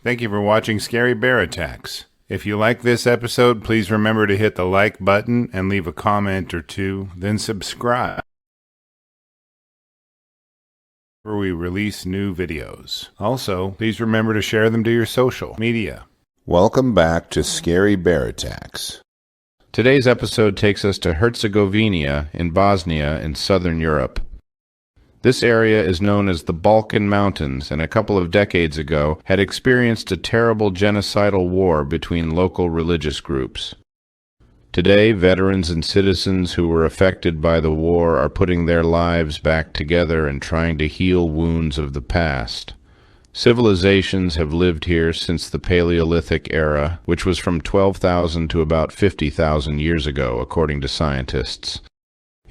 Thank you for watching Scary Bear Attacks. If you like this episode, please remember to hit the like button and leave a comment or two, then subscribe where we release new videos. Also, please remember to share them to your social media. Welcome back to Scary Bear Attacks. Today's episode takes us to Herzegovenia in Bosnia in southern Europe. This area is known as the Balkan Mountains, and a couple of decades ago had experienced a terrible genocidal war between local religious groups. Today, veterans and citizens who were affected by the war are putting their lives back together and trying to heal wounds of the past. Civilizations have lived here since the Paleolithic era, which was from 12,000 to about 50,000 years ago, according to scientists.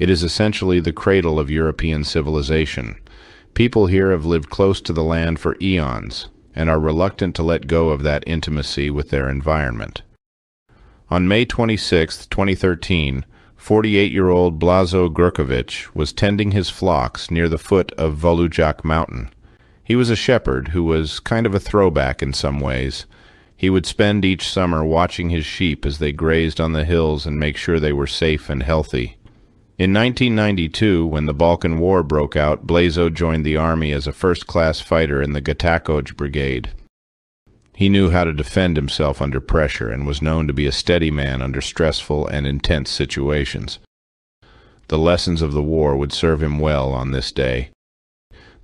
It is essentially the cradle of European civilization. People here have lived close to the land for eons, and are reluctant to let go of that intimacy with their environment. On May 26, 2013, 48-year-old Blazo Grkovic was tending his flocks near the foot of Volujak Mountain. He was a shepherd who was kind of a throwback in some ways. He would spend each summer watching his sheep as they grazed on the hills and make sure they were safe and healthy. In 1992, when the Balkan War broke out, Blazo joined the army as a first-class fighter in the Grkovic Brigade. He knew how to defend himself under pressure and was known to be a steady man under stressful and intense situations. The lessons of the war would serve him well on this day.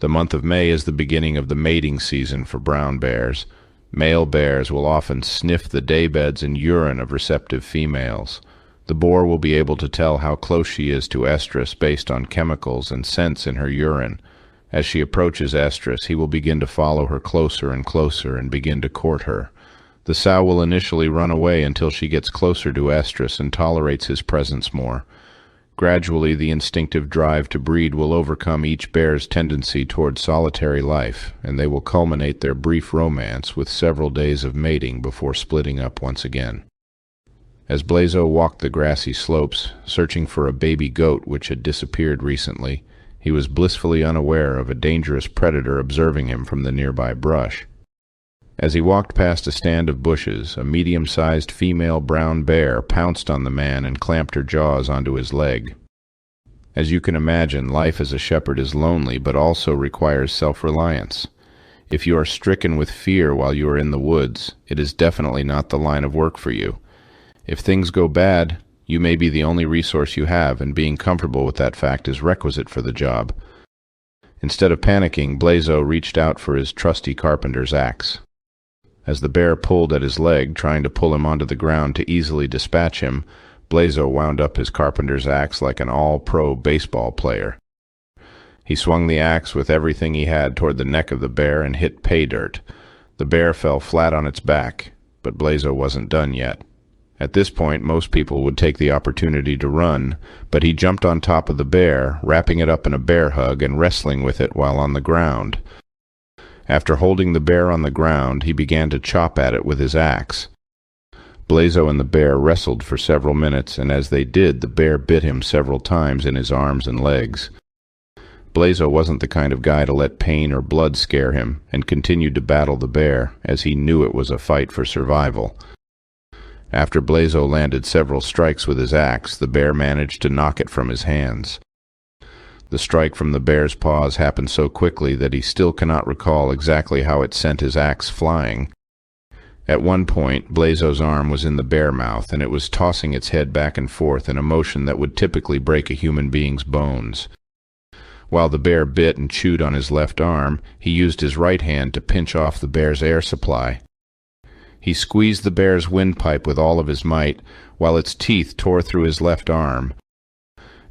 The month of May is the beginning of the mating season for brown bears. Male bears will often sniff the daybeds and urine of receptive females. The boar will be able to tell how close she is to estrus based on chemicals and scents in her urine. As she approaches estrus, he will begin to follow her closer and closer and begin to court her. The sow will initially run away until she gets closer to estrus and tolerates his presence more. Gradually, the instinctive drive to breed will overcome each bear's tendency toward solitary life, and they will culminate their brief romance with several days of mating before splitting up once again. As Blazo walked the grassy slopes, searching for a baby goat which had disappeared recently, he was blissfully unaware of a dangerous predator observing him from the nearby brush. As he walked past a stand of bushes, a medium-sized female brown bear pounced on the man and clamped her jaws onto his leg. As you can imagine, life as a shepherd is lonely but also requires self-reliance. If you are stricken with fear while you are in the woods, it is definitely not the line of work for you. If things go bad, you may be the only resource you have, and being comfortable with that fact is requisite for the job. Instead of panicking, Blazo reached out for his trusty carpenter's axe. As the bear pulled at his leg, trying to pull him onto the ground to easily dispatch him, Blazo wound up his carpenter's axe like an all-pro baseball player. He swung the axe with everything he had toward the neck of the bear and hit pay dirt. The bear fell flat on its back, but Blazo wasn't done yet. At this point, most people would take the opportunity to run, but he jumped on top of the bear, wrapping it up in a bear hug and wrestling with it while on the ground. After holding the bear on the ground, he began to chop at it with his axe. Blazo and the bear wrestled for several minutes, and as they did, the bear bit him several times in his arms and legs. Blazo wasn't the kind of guy to let pain or blood scare him, and continued to battle the bear, as he knew it was a fight for survival. After Blazo landed several strikes with his axe, the bear managed to knock it from his hands. The strike from the bear's paws happened so quickly that he still cannot recall exactly how it sent his axe flying. At one point, Blazo's arm was in the bear mouth, and it was tossing its head back and forth in a motion that would typically break a human being's bones. While the bear bit and chewed on his left arm, he used his right hand to pinch off the bear's air supply. He squeezed the bear's windpipe with all of his might, while its teeth tore through his left arm.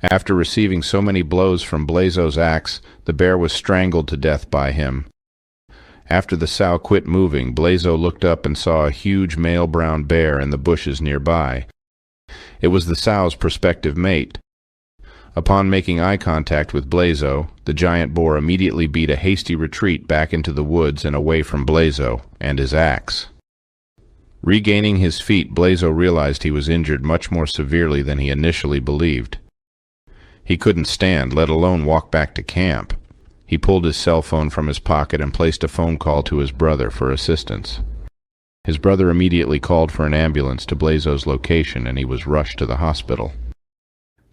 After receiving so many blows from Blazo's axe, the bear was strangled to death by him. After the sow quit moving, Blazo looked up and saw a huge male brown bear in the bushes nearby. It was the sow's prospective mate. Upon making eye contact with Blazo, the giant boar immediately beat a hasty retreat back into the woods and away from Blazo and his axe. Regaining his feet, Blazo realized he was injured much more severely than he initially believed. He couldn't stand, let alone walk back to camp. He pulled his cell phone from his pocket and placed a phone call to his brother for assistance. His brother immediately called for an ambulance to Blazo's location, and he was rushed to the hospital.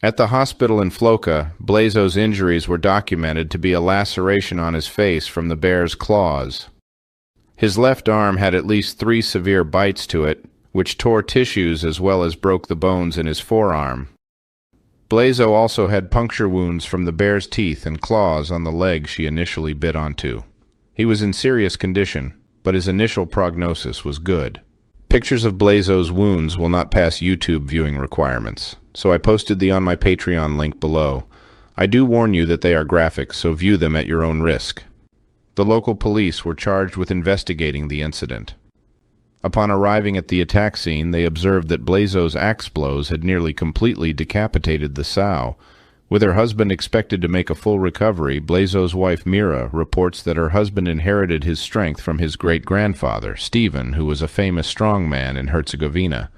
At the hospital in Floka, Blazo's injuries were documented to be a laceration on his face from the bear's claws. His left arm had at least 3 severe bites to it, which tore tissues as well as broke the bones in his forearm. Blazo also had puncture wounds from the bear's teeth and claws on the leg she initially bit onto. He was in serious condition, but his initial prognosis was good. Pictures of Blazo's wounds will not pass YouTube viewing requirements, so I posted the on my Patreon link below. I do warn you that they are graphic, so view them at your own risk. The local police were charged with investigating the incident. Upon arriving at the attack scene, they observed that Blazo's axe blows had nearly completely decapitated the sow. With her husband expected to make a full recovery, Blazo's wife Mira reports that her husband inherited his strength from his great-grandfather, Stephen, who was a famous strongman in Herzegovenia.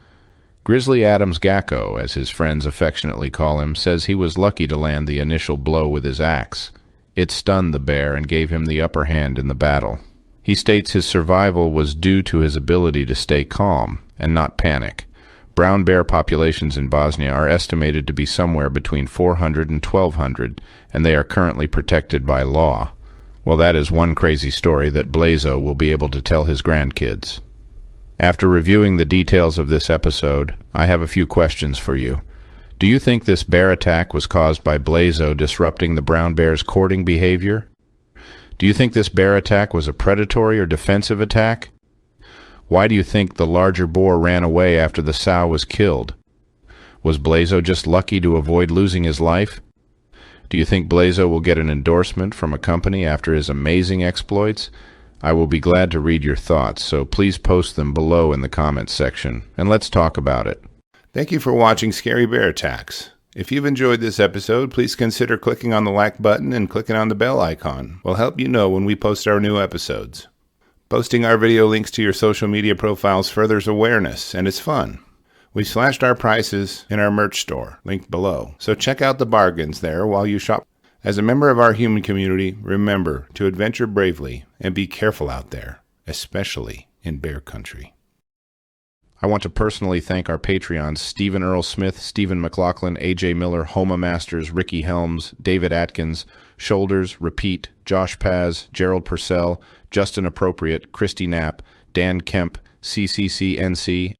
Grizzly Adams Gacko, as his friends affectionately call him, says he was lucky to land the initial blow with his axe. It stunned the bear and gave him the upper hand in the battle. He states his survival was due to his ability to stay calm and not panic. Brown bear populations in Bosnia are estimated to be somewhere between 400 and 1,200, and they are currently protected by law. Well, that is one crazy story that Blazo will be able to tell his grandkids. After reviewing the details of this episode, I have a few questions for you. Do you think this bear attack was caused by Blazo disrupting the brown bear's courting behavior? Do you think this bear attack was a predatory or defensive attack? Why do you think the larger boar ran away after the sow was killed? Was Blazo just lucky to avoid losing his life? Do you think Blazo will get an endorsement from a company after his amazing exploits? I will be glad to read your thoughts, so please post them below in the comments section, and let's talk about it. Thank you for watching Scary Bear Attacks. If you've enjoyed this episode, please consider clicking on the like button and clicking on the bell icon. We'll help you know when we post our new episodes. Posting our video links to your social media profiles furthers awareness, and it's fun. We've slashed our prices in our merch store, linked below, so check out the bargains there while you shop. As a member of our human community, remember to adventure bravely and be careful out there, especially in bear country. I want to personally thank our Patreons, Stephen Earl Smith, Stephen McLaughlin, AJ Miller, Homa Masters, Ricky Helms, David Atkins, Shoulders, Repeat, Josh Paz, Gerald Purcell, Justin Appropriate, Christy Knapp, Dan Kemp, CCCNC,